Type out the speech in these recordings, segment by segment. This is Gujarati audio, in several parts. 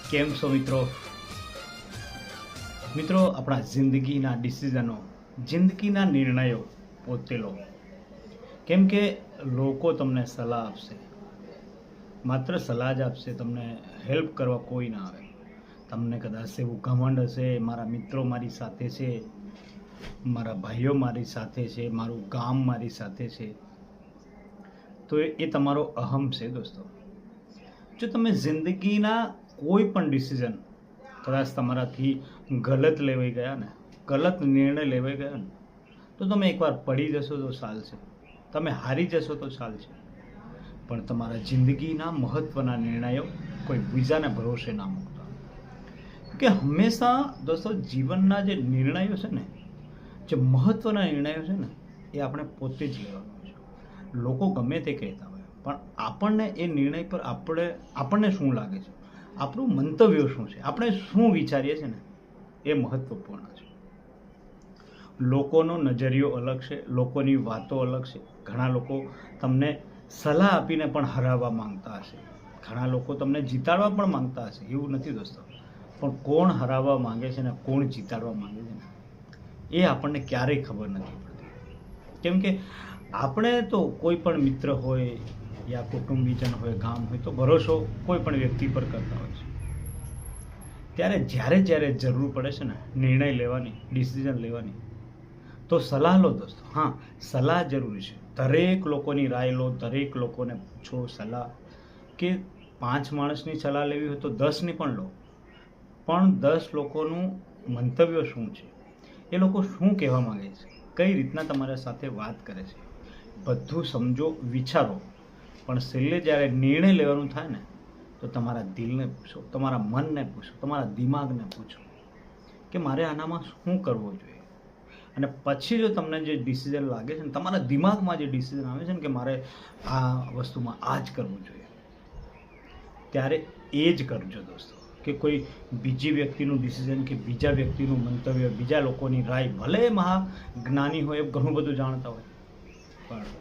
કેમ છો મિત્રો? મિત્રો, આપણા જિંદગીના ડિસિઝનો, જિંદગીના નિર્ણયો પોતે લો. કેમ કે લોકો તમને સલાહ આપશે, માત્ર સલાહ જ આપશે, તમને હેલ્પ કરવા કોઈ ના આવે. તમને કદાચ એવું ઘમંડ હશે, મારા મિત્રો મારી સાથે છે, મારા ભાઈઓ મારી સાથે છે, મારું ગામ મારી સાથે છે, તો એ તમારો અહમ છે દોસ્તો. જો તમે જિંદગીના કોઈ પણ ડિસિઝન કદાચ તમારાથી ગલત લેવાઈ ગયા ને, ગલત નિર્ણય લેવાઈ ગયા ને, તો તમે એકવાર પડી જશો તો ચાલશે, તમે હારી જશો તો ચાલશે, પણ તમારા જિંદગીના મહત્ત્વના નિર્ણયો કોઈ બીજાના ભરોસે ના મૂકતા. કે હંમેશા દોસ્તો જીવનના જે નિર્ણયો છે ને, જે મહત્ત્વના નિર્ણયો છે ને, એ આપણે પોતે જ લેવાનો છે. લોકો ગમે તે કહેતા હોય, પણ આપણને એ નિર્ણય પર આપણને શું લાગે છે, આપણું મંતવ્ય શું છે, આપણે શું વિચારીએ છીએ ને, એ મહત્વપૂર્ણ છે. લોકોનો નજરિયો અલગ છે, લોકોની વાતો અલગ છે. ઘણા લોકો તમને સલાહ આપીને પણ હરાવવા માંગતા હશે, ઘણા લોકો તમને જીતાડવા પણ માંગતા હશે. એવું નથી દોસ્તો, પણ કોણ હરાવવા માંગે છે ને કોણ જીતાડવા માંગે છે ને, એ આપણને ક્યારેય ખબર નથી પડતી. કેમ કે આપણે તો કોઈ પણ મિત્ર હોય યા કુટુંબીજન હોય, ગામ હોય, તો ભરોસો કોઈ પણ વ્યક્તિ પર કરતા હોય છે. ત્યારે જ્યારે જરૂર પડે છે ને નિર્ણય લેવાની, ડિસિઝન લેવાની, તો સલાહ લો દોસ્તો. હા, સલાહ જરૂરી છે. દરેક લોકોની રાય લો, દરેક લોકોને પૂછો સલાહ. કે 5 માણસની સલાહ લેવી હોય તો 10ની પણ લો, પણ 10 લોકોનું મંતવ્ય શું છે, એ લોકો શું કહેવા માંગે છે, કઈ રીતના તમારા સાથે વાત કરે છે, બધું સમજો, વિચારો. પણ છેલ્લે જ્યારે નિર્ણય લેવાનું થાય ને, તો તમારા દિલને પૂછો, તમારા મનને પૂછો, તમારા દિમાગને પૂછો કે મારે આનામાં શું કરવું જોઈએ. અને પછી જો તમને જે ડિસિઝન લાગે છે ને, તમારા દિમાગમાં જે ડિસિઝન આવે છે ને કે મારે આ વસ્તુમાં આ જ કરવું જોઈએ, ત્યારે એ જ કરજો દોસ્તો. કે કોઈ બીજી વ્યક્તિનું ડિસિઝન કે બીજા વ્યક્તિનું મંતવ્ય, બીજા લોકોની રાય, ભલે મહાજ્ઞાની હોય, ઘણું બધું જાણતા હોય, પણ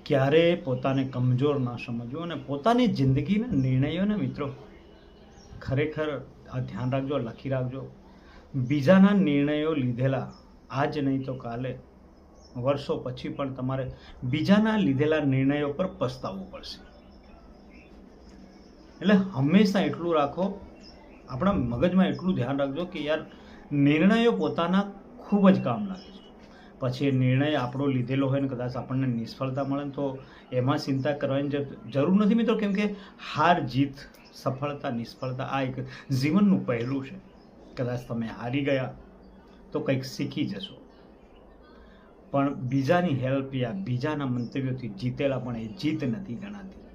ક્યારે પોતાને કમજોર ના સમજવો. અને પોતાની જિંદગીના નિર્ણયોને મિત્રો ખરેખર આ ધ્યાન રાખજો, લખી રાખજો. બીજાના નિર્ણયો લીધેલા આજ નહીં તો કાલે, વર્ષો પછી પણ તમારે બીજાના લીધેલા નિર્ણયો પર પસ્તાવવું પડશે. એટલે હંમેશા એટલું રાખો, આપણા મગજમાં એટલું ધ્યાન રાખજો કે યાર નિર્ણયો પોતાના ખૂબ જ કામ લાગે છે. પછી એ નિર્ણય આપણો લીધેલો હોય ને કદાચ આપણને નિષ્ફળતા મળે તો એમાં ચિંતા કરવાની જરૂર નથી મિત્રો. કેમ કે હાર જીત, સફળતા નિષ્ફળતા આ એક જીવનનું પહેલું છે. કદાચ તમે હારી ગયા તો કંઈક શીખી જશો, પણ બીજાની હેલ્પ યા બીજાના મંતવ્યોથી જીતેલા પણ એ જીત નથી ગણાતી.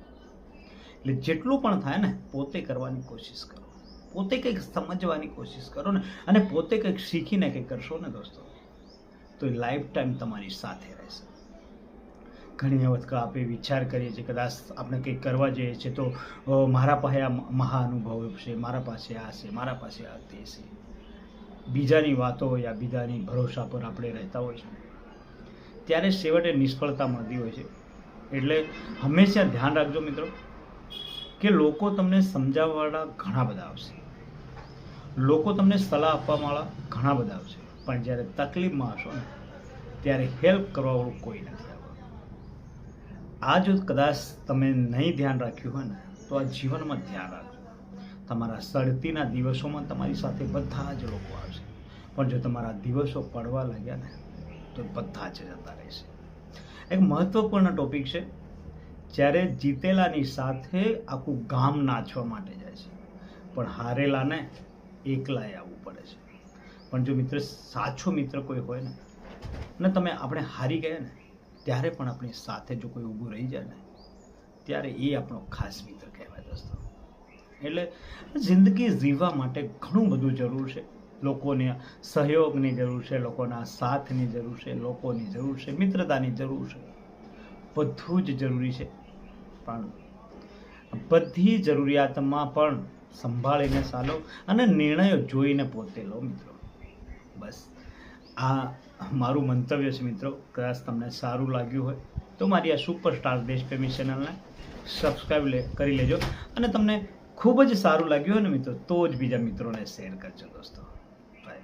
એટલે જેટલું પણ થાય ને પોતે કરવાની કોશિશ કરો, પોતે કંઈક સમજવાની કોશિશ કરો ને, અને પોતે કંઈક શીખીને કંઈક કરશો ને દોસ્તો, તો એ લાઈફ ટાઈમ તમારી સાથે રહેશે. ઘણી વખત આપણે વિચાર કરીએ છીએ, કદાચ આપણે કંઈક કરવા જઈએ છીએ તો મારા પાસે આ મહાઅનુભવ છે, મારા પાસે આ છે, મારા પાસે આ તે છે. બીજાની વાતો યા બીજાની ભરોસા પર આપણે રહેતા હોય છે, ત્યારે છેવટે નિષ્ફળતા મળતી હોય છે. એટલે હંમેશા ધ્યાન રાખજો મિત્રો કે લોકો તમને સમજાવવાવાળા ઘણા બધા આવશે, લોકો તમને સલાહ આપવાવાળા ઘણા બધા આવશે, પણ જ્યારે તકલીફમાં હશો ને ત્યારે હેલ્પ કરવાવાળું કોઈ નથી આવવાનું. આ જો કદાચ તમે નહીં ધ્યાન રાખ્યું હોય ને, તો આ જીવનમાં ધ્યાન રાખજો. તમારા સળતીના દિવસોમાં તમારી સાથે બધા જ લોકો આવશે, પણ જો તમારા દિવસો પડવા લાગ્યા ને તો બધા જ જતા રહેશે. એક મહત્વપૂર્ણ ટોપિક છે, જ્યારે જીતેલાની સાથે આખું ગામ નાચવા માટે જાય છે, પણ હારેલાને એકલાએ આવવું પડે છે. પણ જો મિત્ર, સાચો મિત્ર કોઈ હોય ને તમે આપણે હારી ગયા ને ત્યારે પણ આપણી સાથે જો કોઈ ઊભું રહી જાય ને, ત્યારે એ આપણો ખાસ મિત્ર કહેવાય દોસ્તો. એટલે જિંદગી જીવવા માટે ઘણું બધું જરૂર છે. લોકોને સહયોગની જરૂર છે, લોકોના સાથની જરૂર છે, લોકોની જરૂર છે, મિત્રતાની જરૂર છે, બધું જ જરૂરી છે. પણ બધી જરૂરિયાતમાં પણ સંભાળીને ચાલો અને નિર્ણયો જોઈને પોતે લો મિત્રો. બસ આ મારું મંતવ્ય છે મિત્રો. કદાચ તમને સારું લાગ્યું હોય તો મારી આ સુપરસ્ટાર દેશપ્રેમી ચેનલને સબસ્ક્રાઈબ કરી લેજો, અને તમને ખૂબ જ સારું લાગ્યું હોય ને મિત્રો તો જ બીજા મિત્રોને શેર કરજો દોસ્તો. બાય.